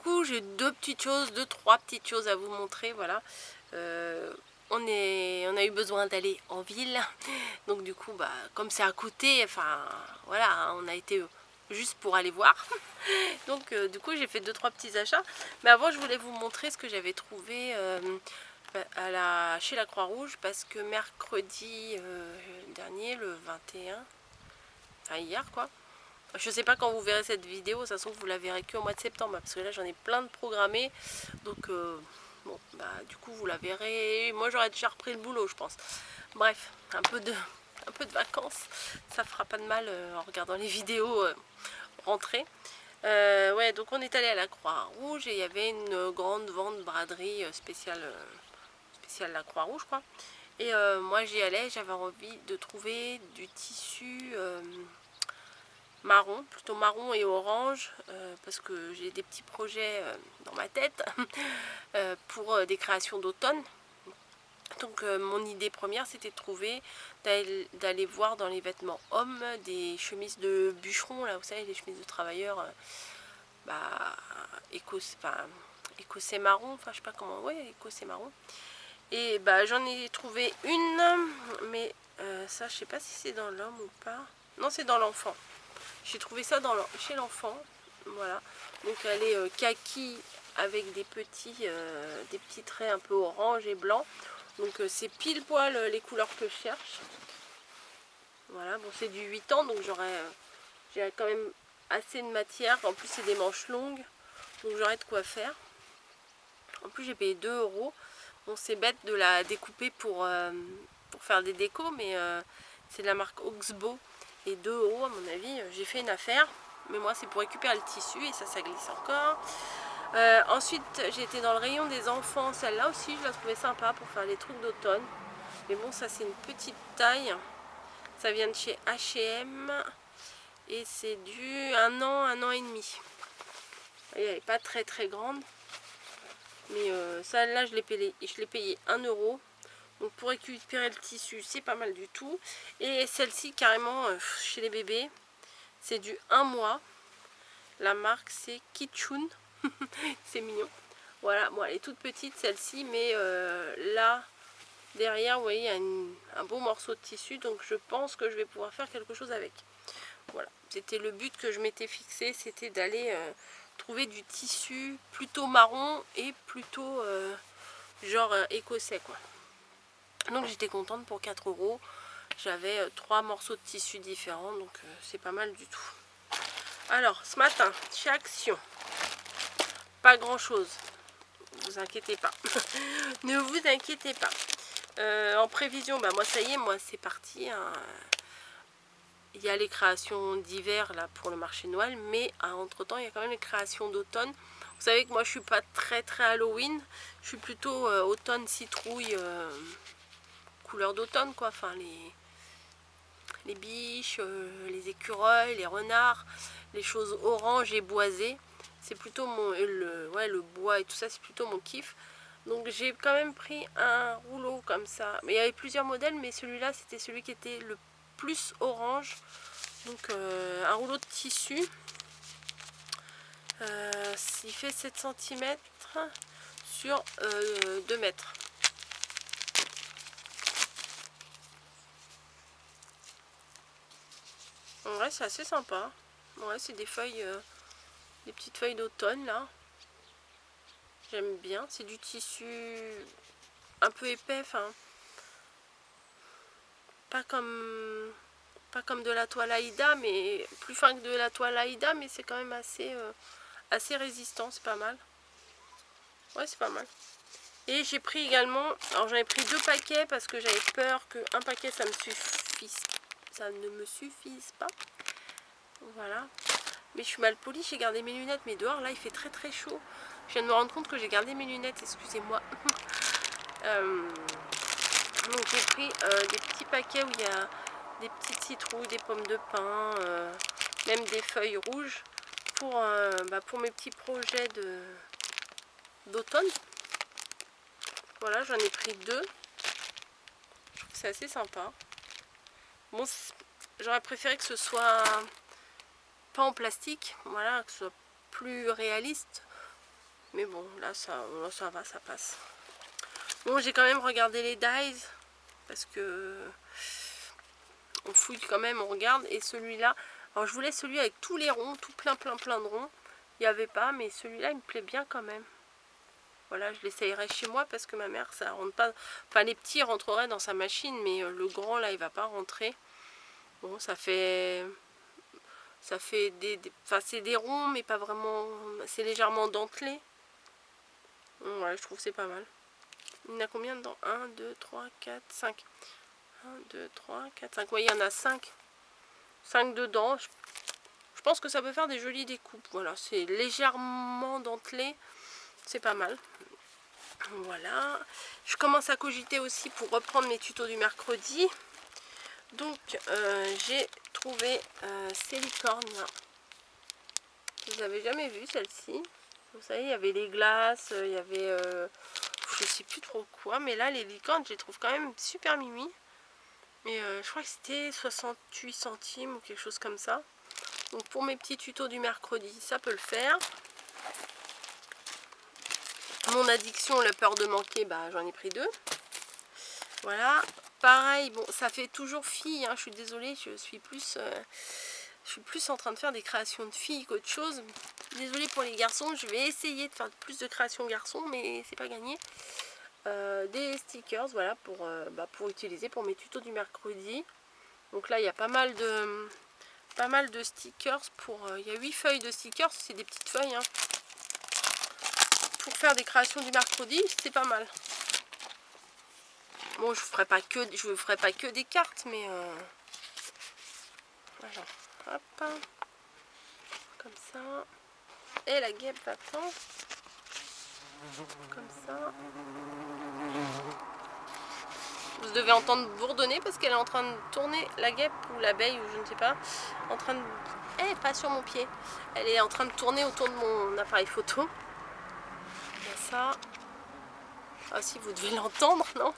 coucou, j'ai trois petites choses à vous montrer, voilà. On a eu besoin d'aller en ville, donc du coup, comme c'est à côté, enfin, voilà, on a été juste pour aller voir. Donc du coup, j'ai fait 2-3 petits achats. Mais avant, je voulais vous montrer ce que j'avais trouvé chez la Croix-Rouge, parce que mercredi dernier, le 21, enfin hier quoi, je sais pas quand vous verrez cette vidéo, ça se trouve vous la verrez que au mois de septembre, parce que là j'en ai plein de programmés. Donc bon, du coup vous la verrez. Moi j'aurais déjà repris le boulot je pense. Bref, un peu de vacances, ça fera pas de mal en regardant les vidéos rentrées. Ouais, donc on est allé à la Croix-Rouge et il y avait une grande vente braderie spéciale la Croix-Rouge quoi. Et moi j'y allais, j'avais envie de trouver du tissu marron, plutôt marron et orange, parce que j'ai des petits projets dans ma tête pour des créations d'automne. Donc mon idée première c'était de trouver, d'aller voir dans les vêtements hommes des chemises de bûcherons, là vous savez, les chemises de travailleurs écossais marron, enfin je sais pas comment, ouais, écossais marron. Et j'en ai trouvé une, mais ça je sais pas si c'est dans l'homme ou pas. Non, c'est dans l'enfant. J'ai trouvé ça chez l'enfant, voilà. Donc elle est kaki avec des petits traits un peu orange et blanc. Donc c'est pile poil les couleurs que je cherche. Voilà, bon c'est du 8 ans, donc j'ai quand même assez de matière. En plus c'est des manches longues, donc j'aurai de quoi faire. En plus j'ai payé 2 euros. Bon c'est bête de la découper pour faire des décos, mais c'est de la marque Oxbow. Et 2 euros à mon avis, j'ai fait une affaire. Mais moi c'est pour récupérer le tissu et ça glisse encore. Ensuite j'ai été dans le rayon des enfants. Celle-là aussi je la trouvais sympa pour faire les trucs d'automne. Mais bon, ça c'est une petite taille. Ça vient de chez H&M. Et c'est du 1 an et demi. Elle n'est pas très très grande. Mais celle-là je l'ai payé 1 euro. Donc pour récupérer le tissu c'est pas mal du tout. Et celle-ci carrément chez les bébés, c'est du 1 mois. La marque c'est Kitchun. C'est mignon. Voilà, bon elle est toute petite celle-ci, mais là derrière vous voyez il y a un beau morceau de tissu, donc je pense que je vais pouvoir faire quelque chose avec. Voilà, c'était le but que je m'étais fixé, c'était d'aller trouver du tissu plutôt marron et plutôt genre écossais quoi. Donc j'étais contente pour 4 euros. J'avais 3 morceaux de tissu différents, donc c'est pas mal du tout. Alors ce matin chez Action, pas grand chose, vous inquiétez pas. Ne vous inquiétez pas. En prévision, moi ça y est, moi c'est parti hein. Il y a les créations d'hiver là pour le marché de Noël, mais entre temps il y a quand même les créations d'automne. Vous savez que moi je suis pas très Halloween, je suis plutôt automne citrouille, couleur d'automne quoi, enfin les biches, les écureuils, les renards, les choses orange et boisées. C'est plutôt le bois et tout ça, c'est plutôt mon kiff. Donc j'ai quand même pris un rouleau comme ça. Mais il y avait plusieurs modèles, mais celui-là c'était celui qui était le plus orange. Donc un rouleau de tissu. Il fait 7 cm sur 2 mètres. Ouais, c'est assez sympa. Ouais, c'est des feuilles, des petites feuilles d'automne là. J'aime bien. C'est du tissu un peu épais, enfin pas comme de la toile Aïda, mais plus fin que de la toile Aïda, mais c'est quand même assez résistant, c'est pas mal. Ouais, c'est pas mal. Et j'ai pris également, alors j'en ai pris 2 paquets parce que j'avais peur qu'un paquet ça ne me suffise pas. Voilà. Mais je suis mal polie, j'ai gardé mes lunettes, mais dehors là il fait très très chaud. Je viens de me rendre compte que j'ai gardé mes lunettes, excusez-moi. Donc j'ai pris des petits paquets où il y a des petites citrouilles, des pommes de pin, même des feuilles rouges pour mes petits projets d'automne. Voilà, j'en ai pris 2. Je trouve que c'est assez sympa. Bon, j'aurais préféré que ce soit pas en plastique, voilà, que ce soit plus réaliste. Mais bon, là ça va, ça passe. Bon, j'ai quand même regardé les dies. Parce que on fouille quand même, on regarde. Et celui-là, alors je voulais celui avec tous les ronds, tout plein de ronds. Il n'y avait pas, mais celui-là il me plaît bien quand même. Voilà, je l'essayerai chez moi parce que ma mère, ça rentre pas. Enfin, les petits rentreraient dans sa machine, mais le grand là, il va pas rentrer. Bon, ça fait enfin, c'est des ronds, mais pas vraiment. C'est légèrement dentelé. Bon, voilà, je trouve que c'est pas mal. Il y en a combien dedans? 1, 2, 3, 4, 5. 1, 2, 3, 4, 5. Oui, il y en a 5. 5 dedans. Je pense que ça peut faire des jolies découpes. Voilà, c'est légèrement dentelé. C'est pas mal. Voilà. Je commence à cogiter aussi pour reprendre mes tutos du mercredi. Donc, j'ai trouvé ces licornes là. Vous avez jamais vu celle-ci? Vous savez, il y avait les glaces, il y avait... je sais plus trop quoi. Mais là, les licornes, je les trouve quand même super mimi. Et je crois que c'était 68 centimes ou quelque chose comme ça. Donc pour mes petits tutos du mercredi, ça peut le faire. Mon addiction, la peur de manquer, bah, j'en ai pris 2. Voilà. Pareil, bon, ça fait toujours fille, hein, je suis désolée, je suis plus en train de faire des créations de filles qu'autre chose. Désolée pour les garçons, je vais essayer de faire plus de créations garçons, mais c'est pas gagné. Des stickers, voilà, pour utiliser pour mes tutos du mercredi. Donc là, il y a pas mal de stickers il y a 8 feuilles de stickers, c'est des petites feuilles, hein. Pour faire des créations du mercredi, c'est pas mal. Bon, je ferai pas que des cartes, mais voilà. Hop, comme ça. Et la guêpe va-t-en. Comme ça. Vous devez entendre bourdonner parce qu'elle est en train de tourner, la guêpe ou l'abeille ou je ne sais pas. En train de... Eh, pas sur mon pied. Elle est en train de tourner autour de mon appareil photo. Il y a ça. Ah si, vous devez l'entendre, non?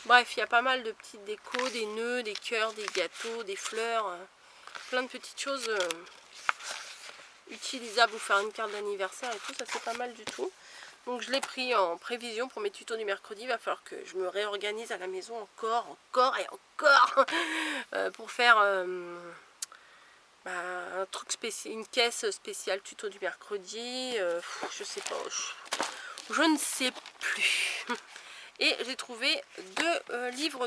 Bref, il y a pas mal de petites décos, des nœuds, des cœurs, des gâteaux, des fleurs. Plein de petites choses utilisables pour faire une carte d'anniversaire et tout. Ça, c'est pas mal du tout. Donc je l'ai pris en prévision pour mes tutos du mercredi. Il va falloir que je me réorganise à la maison encore et encore pour faire un truc spécial, une caisse spéciale tuto du mercredi. Je sais pas, je ne sais plus. Et j'ai trouvé 2 livres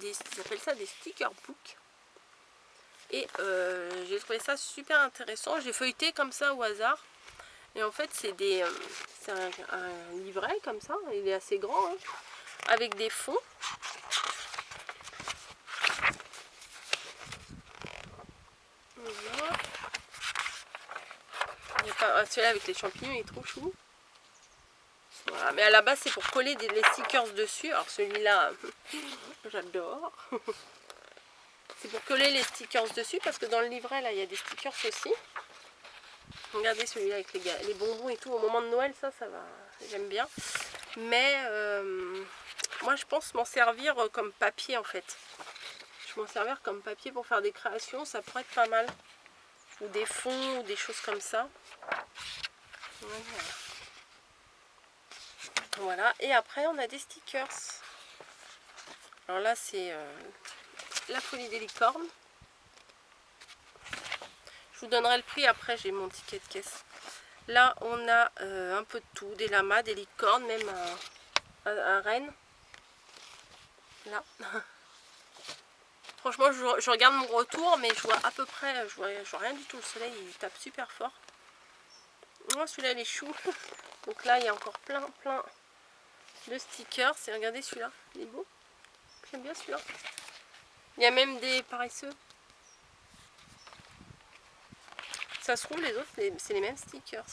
ils appellent ça des sticker books. Et j'ai trouvé ça super intéressant. J'ai feuilleté comme ça au hasard. Et en fait, c'est un livret comme ça. Il est assez grand, hein, avec des fonds. Voilà. Celui-là avec les champignons, il est trop chou. Voilà. Mais à la base, c'est pour coller les stickers dessus. Alors celui-là, j'adore. C'est pour coller les stickers dessus parce que dans le livret, là, il y a des stickers aussi. Regardez celui-là avec les bonbons et tout. Au moment de Noël, ça va. J'aime bien. Mais moi, je pense m'en servir comme papier en fait. Je m'en servir comme papier pour faire des créations. Ça pourrait être pas mal. Ou des fonds ou des choses comme ça. Voilà. Et après, on a des stickers. Alors là, c'est la folie des licornes. Je vous donnerai le prix après, j'ai mon ticket de caisse. Là, on a un peu de tout, des lamas, des licornes, même un renne. Là. Franchement, je regarde mon retour, mais je vois à peu près, je vois rien du tout. Le soleil, il tape super fort. Oh, celui-là, il est chou. Donc là, il y a encore plein de stickers. Et regardez celui-là, il est beau. J'aime bien celui-là. Il y a même des paresseux. Ça se trouve, les autres, c'est les mêmes stickers.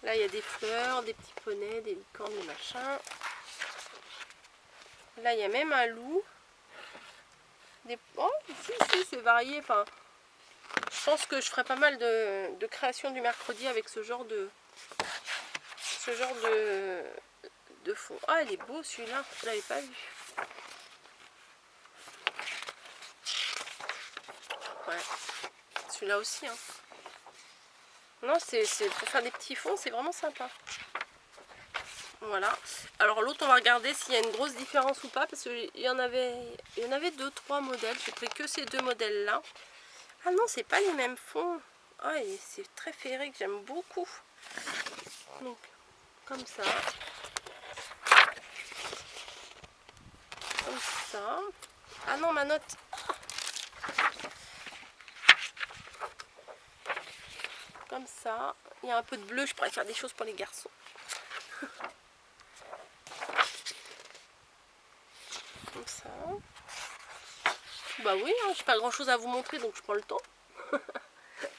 Là, il y a des fleurs, des petits poneys, des licornes, des machins. Là, il y a même un loup. Oh, si, c'est varié. Enfin, je pense que je ferai pas mal de créations du mercredi avec ce genre de fond. Ah, il est beau celui-là. Je l'avais pas vu. Ouais. Celui-là aussi, hein. Non, c'est pour faire des petits fonds, c'est vraiment sympa. Voilà. Alors l'autre, on va regarder s'il y a une grosse différence ou pas, parce qu'il y en avait 2-3 modèles. J'ai pris que ces deux modèles-là. Ah non, c'est pas les mêmes fonds. Ah, et c'est très féerique, j'aime beaucoup. Donc, comme ça. Comme ça. Ah non, ma note. Comme ça. Il y a un peu de bleu, je pourrais faire des choses pour les garçons. Comme ça. Bah oui, hein, j'ai pas grand chose à vous montrer, donc je prends le temps.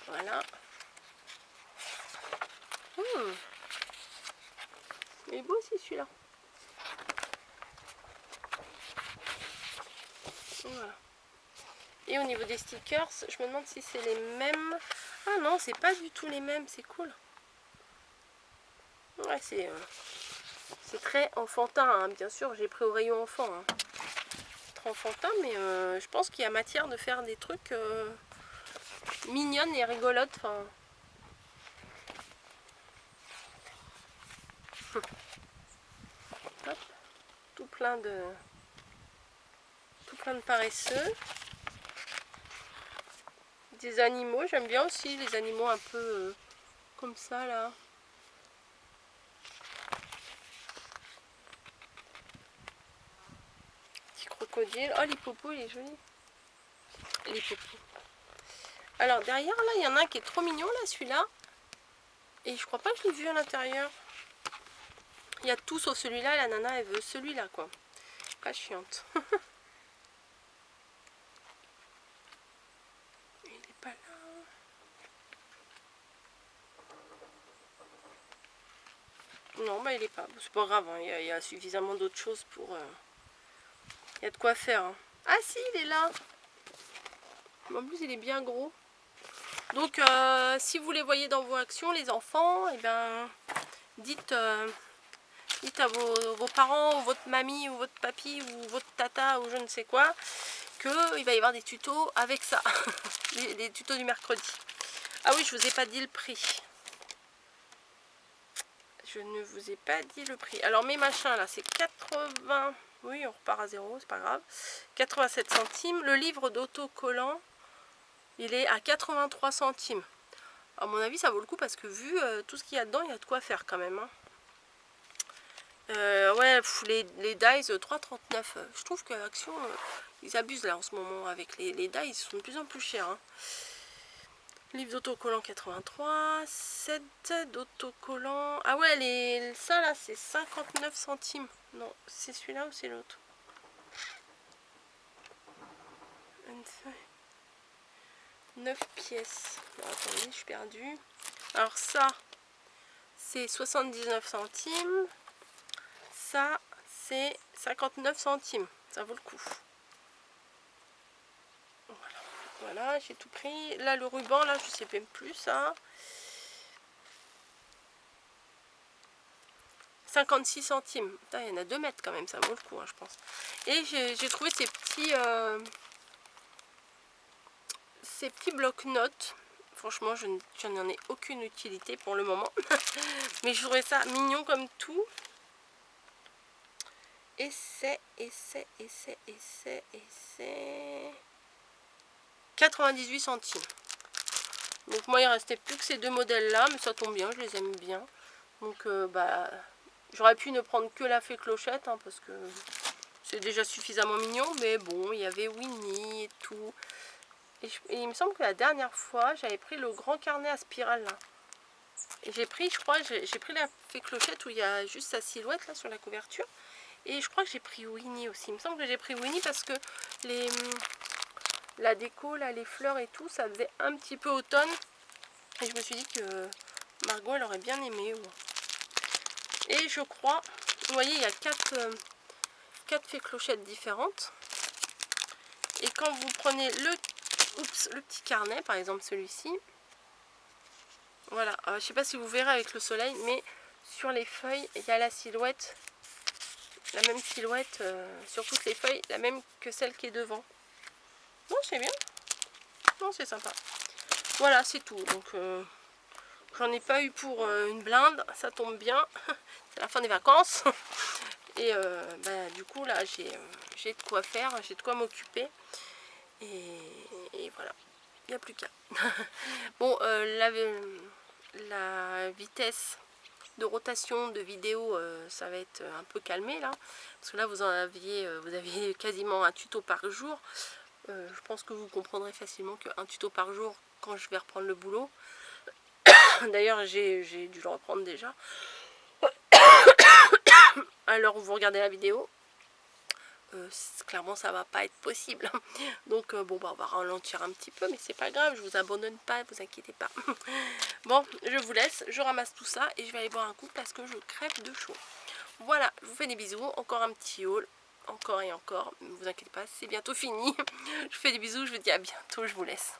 Voilà. Il est beau aussi celui-là. Voilà. Et au niveau des stickers, je me demande si c'est les mêmes. Ah non, c'est pas du tout les mêmes, c'est cool. Ouais, c'est très enfantin, hein. Bien sûr, j'ai pris au rayon enfant. Hein. Très enfantin, mais je pense qu'il y a matière de faire des trucs mignonnes et rigolotes. Enfin... Hop. Tout plein de paresseux. Des animaux, j'aime bien aussi les animaux un peu comme ça là. Petit crocodile. Oh, l'hippopo, il est joli. L'hippopo. Alors derrière là, il y en a un qui est trop mignon là, celui-là. Et je crois pas que je l'ai vu à l'intérieur. Il y a tout sauf celui-là, la nana elle veut celui-là quoi. Pas chiante. Il est pas là. Non, bah il est pas. C'est pas grave, hein. Il y a suffisamment d'autres choses pour... Il y a de quoi faire. Hein. Ah si, il est là. En plus, il est bien gros. Donc, si vous les voyez dans vos actions, les enfants, et ben, dites à vos parents, ou votre mamie, ou votre papy, ou votre tata, ou je ne sais quoi, qu'il va y avoir des tutos avec ça. les tutos du mercredi. Ah oui, je vous ai pas dit le prix. Je ne vous ai pas dit le prix. Alors mes machins là, c'est 80... Oui, on repart à zéro, c'est pas grave. 87 centimes. Le livre d'autocollant, il est à 83 centimes. À mon avis, ça vaut le coup parce que vu tout ce qu'il y a dedans, il y a de quoi faire quand même. Hein. Ouais, les dies 3,39. Je trouve que Action, ils abusent là en ce moment avec les dies, ils sont de plus en plus chers. Hein. Livre d'autocollant 83, 7 d'autocollant. Ah ouais, ça là c'est 59 centimes. Non, c'est celui-là ou c'est l'autre? 9 pièces. Bon, attendez, je suis perdue. Alors ça, c'est 79 centimes. Ça, c'est 59 centimes. Ça vaut le coup. Voilà, j'ai tout pris. Là, le ruban, là, je sais même plus ça. 56 centimes. Putain, il y en a 2 mètres quand même, ça vaut le coup, hein, je pense. Et j'ai trouvé ces petits blocs-notes. Franchement, je n'en ai aucune utilité pour le moment. Mais je trouvais ça mignon comme tout. Et c'est 98 centimes. Donc moi, il restait plus que ces deux modèles-là, mais ça tombe bien, je les aime bien. Donc, bah, j'aurais pu ne prendre que la fée clochette, hein, parce que c'est déjà suffisamment mignon. Mais bon, il y avait Winnie et tout. Et il me semble que la dernière fois, j'avais pris le grand carnet à spirale, là. Et j'ai pris, je crois, j'ai pris la fée clochette où il y a juste sa silhouette, là, sur la couverture. Et je crois que j'ai pris Winnie aussi. Il me semble que j'ai pris Winnie parce que la déco, là, les fleurs et tout, ça faisait un petit peu automne. Et je me suis dit que Margot, elle aurait bien aimé. Ouais. Et je crois, vous voyez, il y a 4 fées clochettes différentes. Et quand vous prenez le petit carnet, par exemple celui-ci, voilà, je ne sais pas si vous verrez avec le soleil, mais sur les feuilles, il y a la silhouette, la même silhouette sur toutes les feuilles, la même que celle qui est devant. Non, c'est bien. Non, c'est sympa. Voilà, c'est tout. Donc, J'en ai pas eu pour une blinde, ça tombe bien. C'est la fin des vacances. Et bah, du coup là j'ai de quoi faire, j'ai de quoi m'occuper. Et voilà, il n'y a plus qu'à. Bon, la vitesse de rotation de vidéo, ça va être un peu calmé là. Parce que là vous aviez quasiment un tuto par jour. Je pense que vous comprendrez facilement qu'un tuto par jour quand je vais reprendre le boulot. D'ailleurs j'ai dû le reprendre déjà. Alors vous regardez la vidéo. Clairement ça va pas être possible. Donc bon bah on va ralentir un petit peu, mais c'est pas grave, je vous abandonne pas, vous inquiétez pas. Bon, je vous laisse, je ramasse tout ça et je vais aller boire un coup parce que je crève de chaud. Voilà, je vous fais des bisous, encore un petit haul, encore et encore, ne vous inquiétez pas, c'est bientôt fini. Je vous fais des bisous, je vous dis à bientôt, je vous laisse.